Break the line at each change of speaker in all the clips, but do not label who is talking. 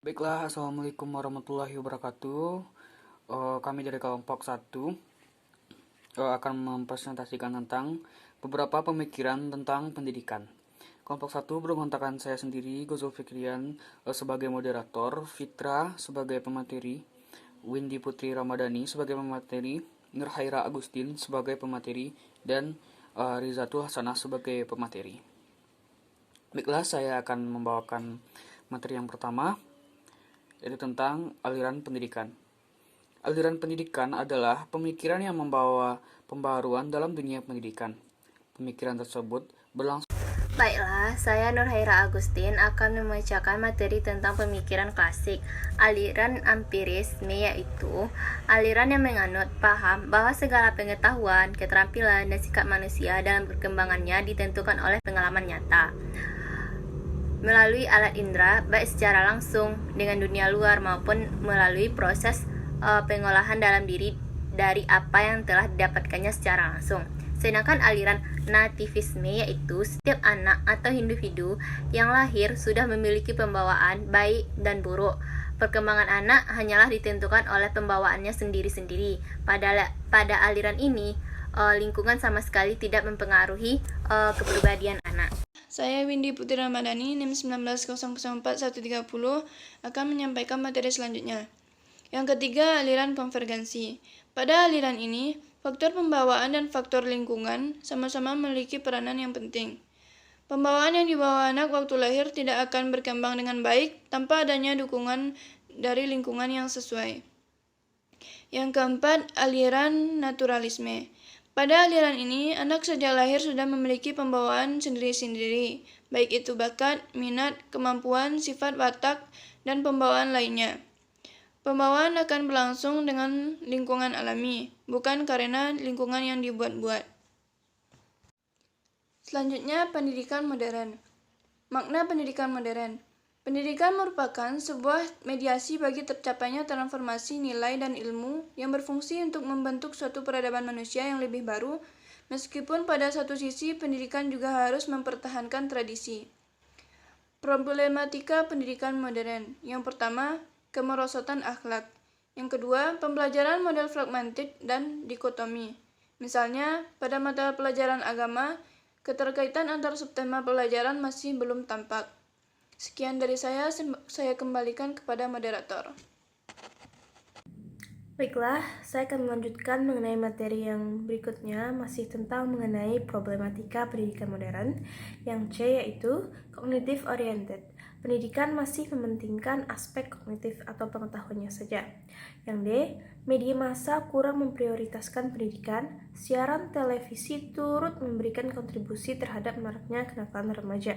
Baiklah, Assalamualaikum warahmatullahi wabarakatuh. Kami dari kelompok 1 akan mempresentasikan tentang beberapa pemikiran tentang pendidikan. Kelompok 1 berkontakkan saya sendiri, Gozul Fikrian, sebagai moderator, Fitra sebagai pemateri, Windy Putri Ramadhani sebagai pemateri, Nurhaira Agustin sebagai pemateri, dan Rizatul Hasanah sebagai pemateri. Baiklah, saya akan membawakan materi yang pertama, yaitu tentang aliran pendidikan. Aliran pendidikan adalah pemikiran yang membawa pembaharuan dalam dunia pendidikan. Pemikiran tersebut berlangsung.
Baiklah, saya Nurhaira Agustin akan membacakan materi tentang pemikiran klasik. Aliran empirisme yaitu aliran yang menganut paham bahwa segala pengetahuan, keterampilan, dan sikap manusia dalam perkembangannya ditentukan oleh pengalaman nyata melalui alat indera, baik secara langsung dengan dunia luar maupun melalui proses pengolahan dalam diri dari apa yang telah didapatkannya secara langsung. Sedangkan aliran nativisme yaitu setiap anak atau individu yang lahir sudah memiliki pembawaan baik dan buruk. Perkembangan anak hanyalah ditentukan oleh pembawaannya sendiri-sendiri. Pada aliran ini, lingkungan sama sekali tidak mempengaruhi kepribadian anak.
Saya Windy Putri Ramadhani, NIM 19004-130, akan menyampaikan materi selanjutnya. Yang ketiga, aliran konvergensi. Pada aliran ini, faktor pembawaan dan faktor lingkungan sama-sama memiliki peranan yang penting. Pembawaan yang dibawa anak waktu lahir tidak akan berkembang dengan baik tanpa adanya dukungan dari lingkungan yang sesuai. Yang keempat, aliran naturalisme. Pada aliran ini, anak sejak lahir sudah memiliki pembawaan sendiri-sendiri, baik itu bakat, minat, kemampuan, sifat watak, dan pembawaan lainnya. Pembawaan akan berlangsung dengan lingkungan alami, bukan karena lingkungan yang dibuat-buat. Selanjutnya, pendidikan modern. Makna pendidikan modern. Pendidikan merupakan sebuah mediasi bagi tercapainya transformasi nilai dan ilmu yang berfungsi untuk membentuk suatu peradaban manusia yang lebih baru, meskipun pada satu sisi pendidikan juga harus mempertahankan tradisi. Problematika pendidikan modern. Yang pertama, kemerosotan akhlak. Yang kedua, pembelajaran model fragmentik dan dikotomi. Misalnya, pada mata pelajaran agama, keterkaitan antar subtema pelajaran masih belum tampak. Sekian dari saya kembalikan kepada moderator.
Baiklah, saya akan melanjutkan mengenai materi yang berikutnya, masih tentang mengenai problematika pendidikan modern. Yang C yaitu cognitive oriented. Pendidikan masih mementingkan aspek kognitif atau pengetahuannya saja. Yang D, media massa kurang memprioritaskan pendidikan. Siaran televisi turut memberikan kontribusi terhadap maraknya kenakalan remaja.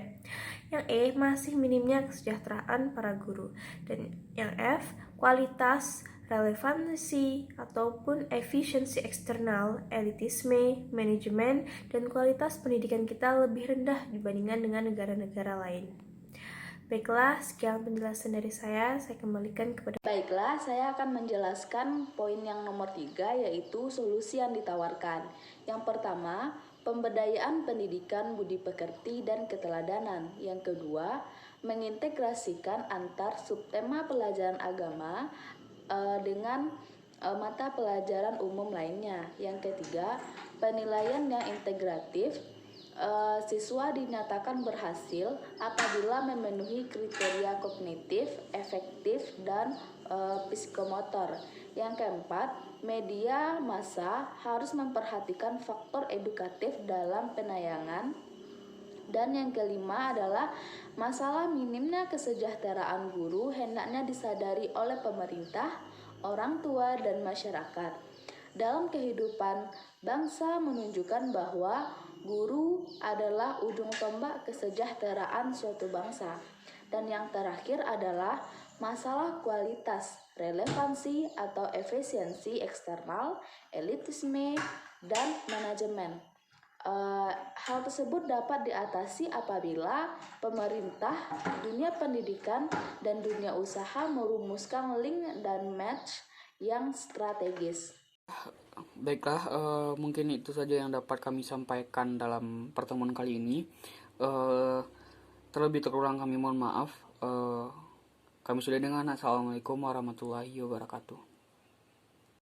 Yang E, masih minimnya kesejahteraan para guru. Dan yang F, kualitas, relevansi ataupun efisiensi eksternal, elitisme, manajemen, dan kualitas pendidikan kita lebih rendah dibandingkan dengan negara-negara lain. Baiklah, sekian penjelasan dari saya kembalikan kepada...
Baiklah, saya akan menjelaskan poin yang nomor 3, yaitu solusi yang ditawarkan. Yang pertama, pemberdayaan pendidikan budi pekerti dan keteladanan. Yang kedua, mengintegrasikan antar subtema pelajaran agama dengan mata pelajaran umum lainnya. Yang ketiga, penilaian yang integratif. Siswa dinyatakan berhasil apabila memenuhi kriteria kognitif, efektif, dan psikomotor. Yang keempat, media massa harus memperhatikan faktor edukatif dalam penayangan. Dan yang kelima adalah masalah minimnya kesejahteraan guru hendaknya disadari oleh pemerintah, orang tua, dan masyarakat. Dalam kehidupan bangsa menunjukkan bahwa guru adalah ujung tombak kesejahteraan suatu bangsa. Dan yang terakhir adalah masalah kualitas, relevansi atau efisiensi eksternal, elitisme, dan manajemen. Hal tersebut dapat diatasi apabila pemerintah, dunia pendidikan, dan dunia usaha merumuskan link dan match yang strategis.
Baiklah, mungkin itu saja yang dapat kami sampaikan dalam pertemuan kali ini. Terlebih terkurang kami mohon maaf. Kami sudah dengan Assalamualaikum warahmatullahi wabarakatuh.